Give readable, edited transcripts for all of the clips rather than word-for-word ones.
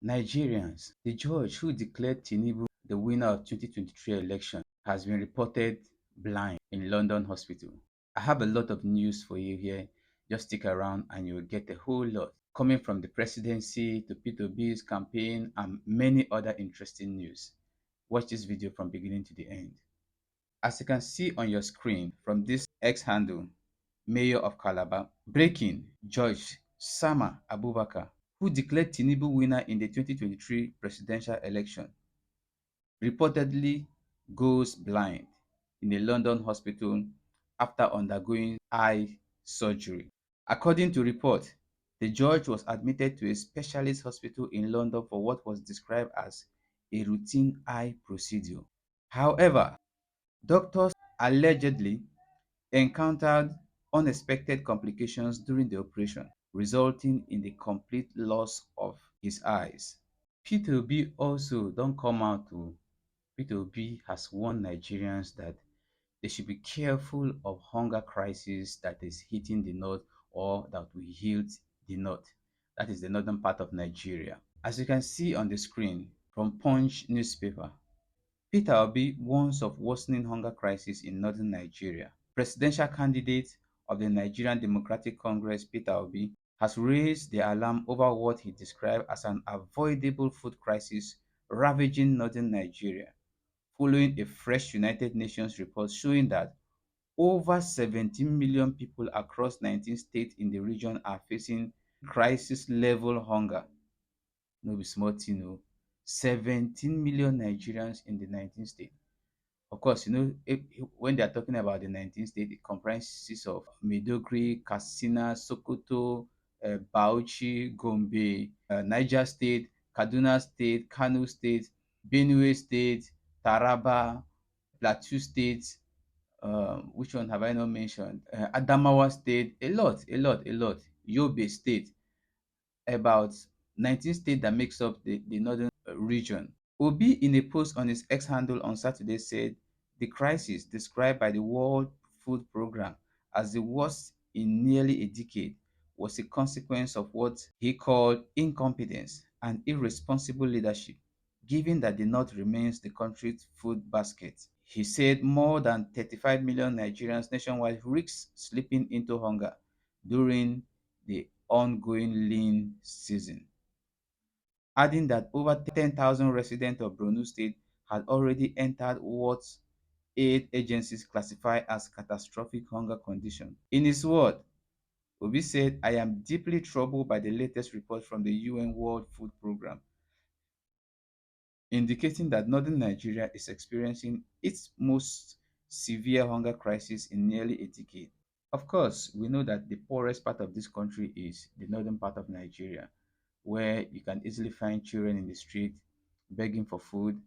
Nigerians, the judge who declared Tinubu the winner of 2023 election has been reported blind in London hospital. I have a lot of news for you here. Just stick around and you'll get a whole lot coming from the presidency to P2B's campaign and many other interesting news. Watch this video from beginning to the end. As you can see on your screen from this X handle, Mayor of Calabar, breaking Judge Sama Abubakar, who declared Tinubu winner in the 2023 presidential election, reportedly goes blind in a London hospital after undergoing eye surgery. According to report, the judge was admitted to a specialist hospital in London for what was described as a routine eye procedure. However, doctors allegedly encountered unexpected complications during the operation, resulting in the complete loss of his eyes. P2B also don't come out to P2B has warned Nigerians that they should be careful of hunger crisis that is hitting the north or that will hit the north. That is the northern part of Nigeria. As you can see on the screen from Punch newspaper, Peter Obi warns of worsening hunger crisis in northern Nigeria. Presidential candidate of the Nigerian Democratic Congress, Peter Obi, has raised the alarm over what he described as an avoidable food crisis ravaging northern Nigeria, following a fresh United Nations report showing that over 17 million people across 19 states in the region are facing crisis-level hunger. No be small thing o. 17 million Nigerians in the 19 states. Of course, when they are talking about the 19 states, it comprises of Maiduguri, Katsina, Sokoto, Bauchi, Gombe, Niger State, Kaduna State, Kano State, Benue State, Taraba, Plateau State, which one have I not mentioned? Adamawa State, a lot. Yobe State, about 19 states that makes up the northern region. Obi, in a post on his X handle on Saturday, said the crisis described by the World Food Programme as the worst in nearly a decade was a consequence of what he called incompetence and irresponsible leadership, given that the North remains the country's food basket. He said more than 35 million Nigerians nationwide risk slipping into hunger during the ongoing lean season, adding that over 10,000 residents of Borno State had already entered what aid agencies classify as catastrophic hunger condition. In his word, Obi said, I am deeply troubled by the latest report from the UN World Food Programme, indicating that northern Nigeria is experiencing its most severe hunger crisis in nearly a decade. Of course, we know that the poorest part of this country is the northern part of Nigeria, where you can easily find children in the street begging for food,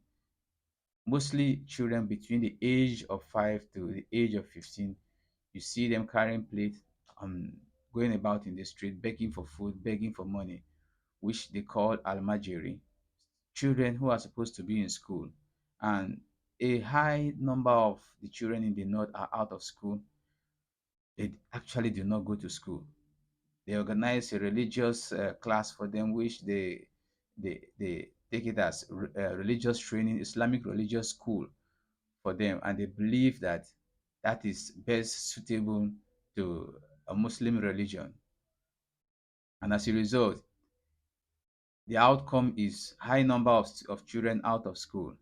mostly children between the age of 5 to the age of 15. You see them carrying plates, going about in the street begging for food, begging for money, which they call almajiri, children who are supposed to be in school. And a high number of the children in the north are out of school. They actually do not go to school. They organize a religious class for them, which they take it as religious training, Islamic religious school for them, and they believe that that is best suitable to a Muslim religion. And as a result, the outcome is high number of children out of school,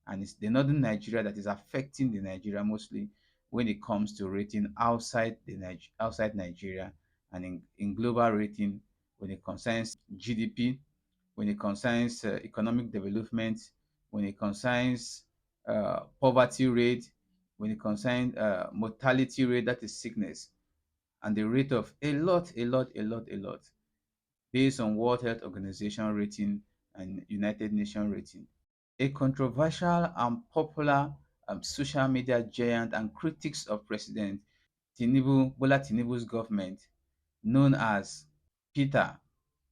and it's the northern Nigeria that is affecting the Nigeria mostly when it comes to rating outside outside Nigeria, and in global rating when it concerns GDP, when it concerns economic development, when it concerns poverty rate, when it concerns mortality rate, that is sickness, and the rate of a lot based on World Health Organization rating and United Nations rating. A controversial and popular social media giant and critics of President Bola Tinubu's government, known as Peter,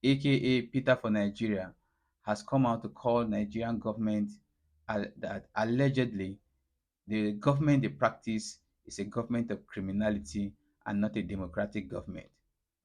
aka Peter for Nigeria, has come out to call Nigerian government that allegedly the government they practice is a government of criminality and not a democratic government.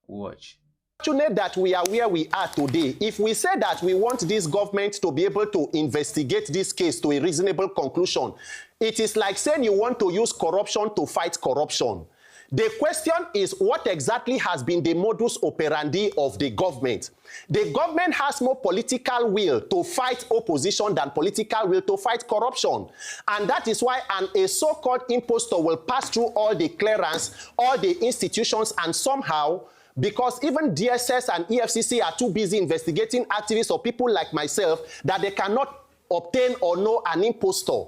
Watch. Fortunate that we are where we are today. If we say that we want this government to be able to investigate this case to a reasonable conclusion, it is like saying you want to use corruption to fight corruption. The question is, what exactly has been the modus operandi of the government? The government has more political will to fight opposition than political will to fight corruption. And that is why a so-called impostor will pass through all the clearance, all the institutions, and somehow, because even DSS and EFCC are too busy investigating activists or people like myself, that they cannot obtain or know an impostor.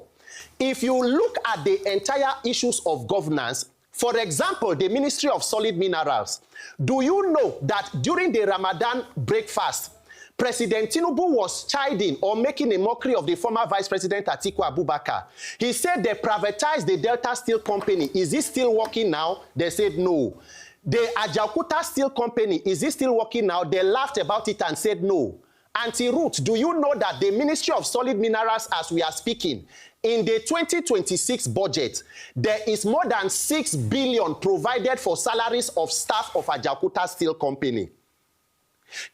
If you look at the entire issues of governance, for example, the Ministry of Solid Minerals, do you know that during the Ramadan breakfast, President Tinubu was chiding or making a mockery of the former Vice President Atiku Abubakar? He said they privatized the Delta Steel Company. Is it still working now? They said no. The Ajaokuta Steel Company, is it still working now? They laughed about it and said no. Anti-Root, do you know that the Ministry of Solid Minerals, as we are speaking, in the 2026 budget, there is more than 6 billion provided for salaries of staff of Ajaokuta Steel Company?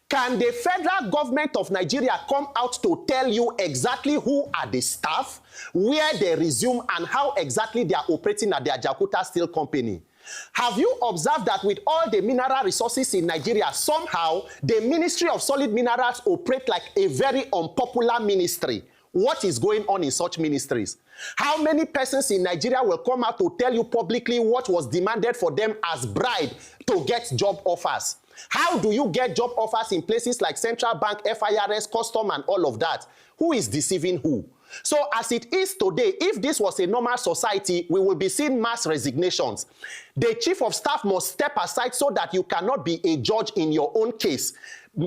Can the federal government of Nigeria come out to tell you exactly who are the staff, where they resume, and how exactly they are operating at the Ajaokuta Steel Company? Have you observed that with all the mineral resources in Nigeria, somehow the Ministry of Solid Minerals operate like a very unpopular ministry? What is going on in such ministries? How many persons in Nigeria will come out to tell you publicly what was demanded for them as bribe to get job offers? How do you get job offers in places like Central Bank, FIRS, Custom, and all of that? Who is deceiving who? So as it is today, if this was a normal society, we will be seeing mass resignations. The chief of staff must step aside so that you cannot be a judge in your own case.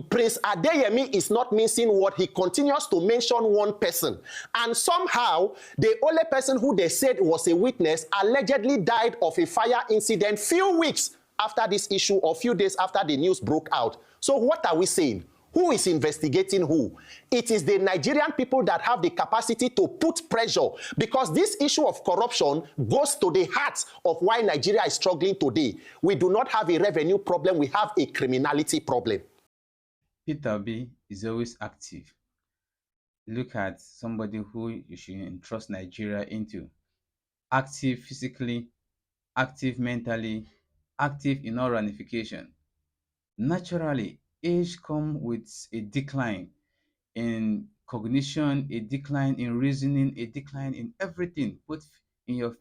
Prince Adeyemi is not mincing word. He continues to mention one person. And somehow, the only person who they said was a witness allegedly died of a fire incident few weeks after this issue, or few days after the news broke out. So what are we saying? Who is investigating who? It is the Nigerian people that have the capacity to put pressure, because this issue of corruption goes to the heart of why Nigeria is struggling today. We do not have a revenue problem, we have a criminality problem. Peter B is always active. Look at somebody who you should entrust Nigeria into. Active physically, active mentally, active in all ramifications. Naturally, age comes with a decline in cognition, a decline in reasoning, a decline in everything, both in your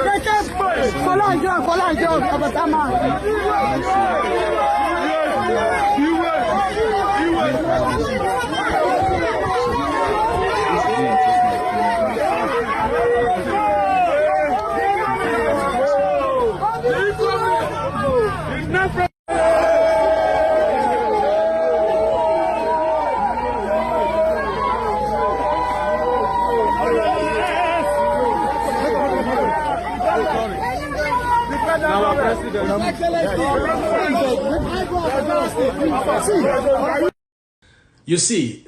You see,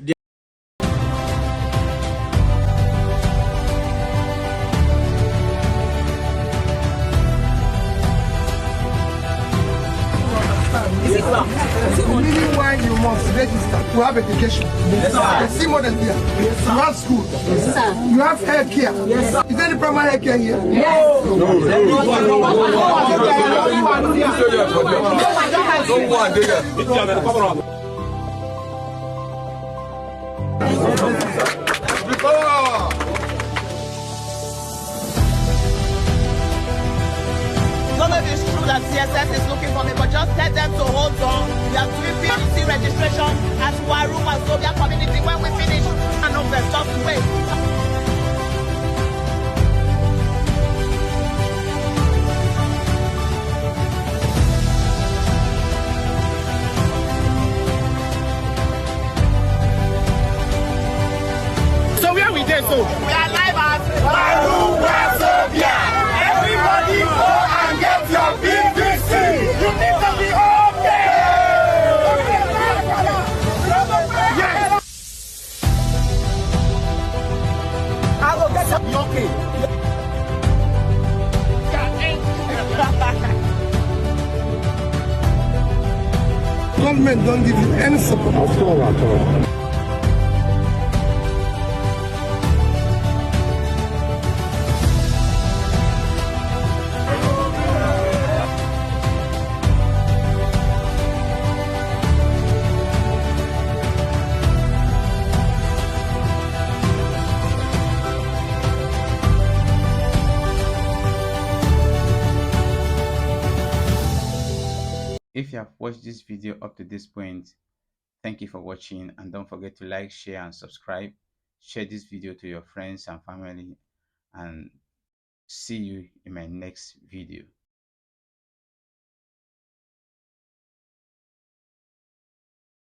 The reason why you must register to have education. Yes, see more than here. Yes, you have school. Yes, sir. You have health care. Yes, sir. Is there any primary health care here? Yes. None of it's true that CSS is looking for me, but just tell them to hold on. We are doing PVC registration at Waru and Zobia community. When we finish, and of the stuff to wait. So where we there? So We are live at Waru Wazobia. Everybody go and get your PVC. You need to be okay. Yes. I will get you okay. Come government don't give you any support. At all, at all. If you have watched this video up to this point, thank you for watching, and don't forget to like, share and subscribe. Share this video to your friends and family, and see you in my next video.